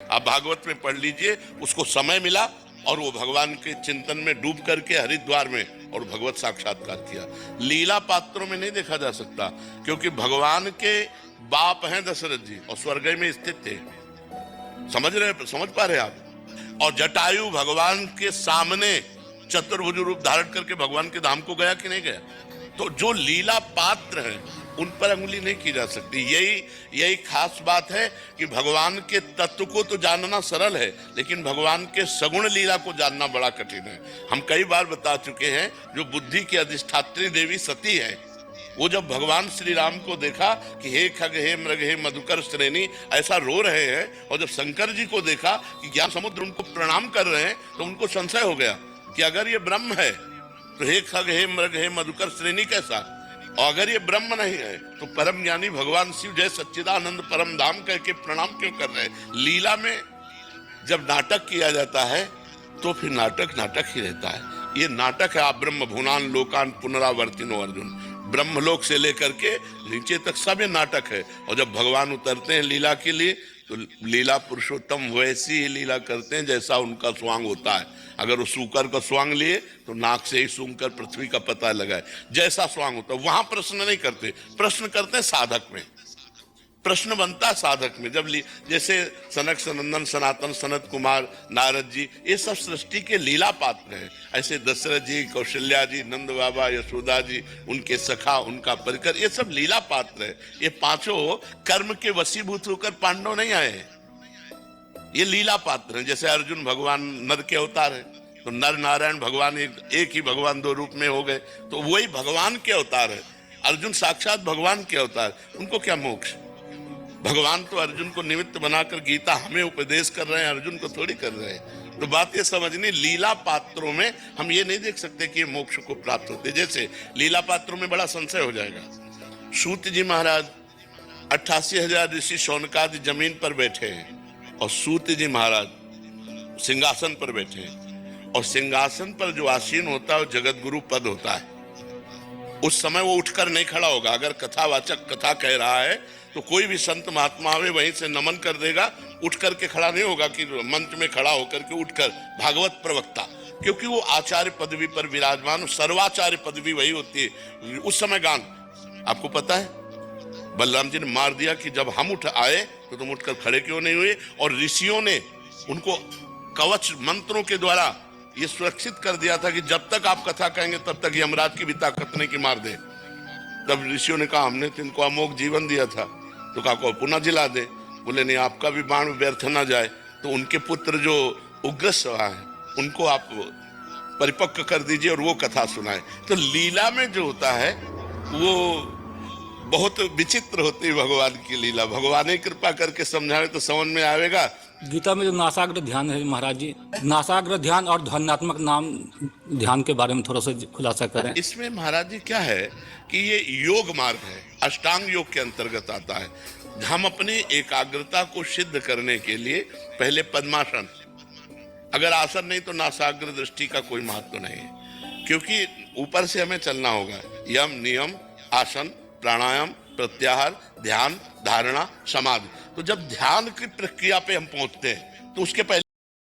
आप भागवत में पढ़ लीजिए, उसको समय मिला और वो भगवान के चिंतन में डूब करके हरिद्वार में और भगवत साक्षात्कार किया। लीला पात्रों में नहीं देखा जा सकता, क्योंकि भगवान के बाप हैं दशरथ जी और स्वर्ग में स्थित थे। समझ पा रहे आप? और जटायु भगवान के सामने चतुर्भुज रूप धारण करके भगवान के धाम को गया कि नहीं गया? तो जो लीला पात्र हैं उन पर अंगुली नहीं की जा सकती। यही खास बात है कि भगवान के तत्व को तो जानना सरल है, लेकिन भगवान के सगुण लीला को जानना बड़ा कठिन है। हम कई बार बता चुके हैं, जो बुद्धि की अधिष्ठात्री देवी सती है, वो जब भगवान श्री राम को देखा कि हे खग हे मृग हे मधुकर श्रेणी ऐसा रो रहे हैं, और जब शंकर जी को देखा कि ज्ञान समुद्र उनको प्रणाम कर रहे हैं, तो उनको संशय हो गया कि अगर ये ब्रह्म है तो हे खग हे मृग हे मधुकर श्रेणी कैसा, और अगर ये ब्रह्म नहीं है तो परम ज्ञानी भगवान शिव जय सच्चिदानंद परम धाम कह के प्रणाम क्यों कर रहे हैं? लीला में जब नाटक किया जाता है तो फिर नाटक ही रहता है। ये नाटक है। आप ब्रह्म भुवनान लोकान पुनरावर्तिनो अर्जुन, ब्रह्मलोक से लेकर के नीचे तक सब ये नाटक है। और जब भगवान उतरते हैं लीला के लिए, तो लीला पुरुषोत्तम वैसी ही लीला करते हैं जैसा उनका स्वांग होता है। अगर वो सूकर का स्वांग लिए तो नाक से ही सूंघ कर पृथ्वी का पता लगाए, जैसा स्वांग होता है। वहां प्रश्न नहीं करते, प्रश्न करते हैं साधक में। प्रश्न बनता है साधक में। जब जैसे सनक सनंदन सनातन सनत कुमार नारद जी, ये सब सृष्टि के लीला पात्र हैं। ऐसे दशरथ जी, कौशल्या जी, नंद बाबा, यशोदा जी, उनके सखा, उनका परिकर, ये सब लीला पात्र है। ये पांचों कर्म के वशीभूत होकर पांडव नहीं आए हैं, ये लीला पात्र हैं। जैसे अर्जुन भगवान नर के अवतार है, तो नर नारायण भगवान एक ही भगवान दो रूप में हो गए, तो वही भगवान के अवतार है। अर्जुन साक्षात भगवान के अवतार, उनको क्या मोक्ष? भगवान तो अर्जुन को निमित्त बनाकर गीता हमें उपदेश कर रहे हैं, अर्जुन को थोड़ी कर रहे हैं। तो बात ये समझनी, लीला पात्रों में हम ये नहीं देख सकते कि ये मोक्ष को प्राप्त होते। जैसे लीला पात्रों में बड़ा संशय हो जाएगा। सूत जी महाराज 88,000 ऋषि शौनकादि जमीन पर बैठे हैं और सूत जी महाराज सिंहासन पर बैठे हैं, और सिंहासन पर जो आसीन होता है वो जगत गुरु पद होता है। उस समय वो उठकर नहीं खड़ा होगा। अगर कथावाचक कथा कह रहा है तो कोई भी संत महात्मा आवे वहीं से नमन कर देगा, उठ करके खड़ा नहीं होगा कि मंच में खड़ा होकर के उठकर भागवत प्रवक्ता, क्योंकि वो आचार्य पदवी पर विराजमान, सर्वाचार्य पदवी वही होती है। उस समय गान आपको पता है, बलराम जी ने मार दिया कि जब हम उठ आए तो तुम उठकर खड़े क्यों नहीं हुए, और ऋषियों ने उनको कवच मंत्रों के द्वारा ये सुरक्षित कर दिया था कि जब तक आप कथा कहेंगे तब तक यमराज की भी ताकत नहीं कि मार दे। तब ऋषियों ने कहा हमने तो इनको अमोघ जीवन दिया था, तो कहा को पुनः जिला दे। बोले नहीं, आपका भी बाण व्यर्थ ना जाए। तो उनके पुत्र जो उग्रश्रवा है उनको आप परिपक्व कर दीजिए और वो कथा सुनाए। तो लीला में जो होता है वो बहुत विचित्र होती है भगवान की लीला। भगवान ही कृपा करके समझाए तो समझ में आएगा। गीता में जो नासाग्र ध्यान है महाराज जी, नासाग्र ध्यान और ध्यानात्मक नाम ध्यान के बारे में थोड़ा सा खुलासा करें। इसमें महाराज जी क्या है कि ये योग मार्ग है, अष्टांग योग के अंतर्गत आता है। हम अपनी एकाग्रता को सिद्ध करने के लिए पहले पद्मासन, अगर आसन नहीं तो नासाग्र दृष्टि का कोई महत्व नहीं है, क्योंकि ऊपर से हमें चलना होगा। यम नियम आसन प्राणायाम प्रत्याहार ध्यान धारणा समाधि। तो जब ध्यान की प्रक्रिया पे हम पहुंचते हैं तो उसके पहले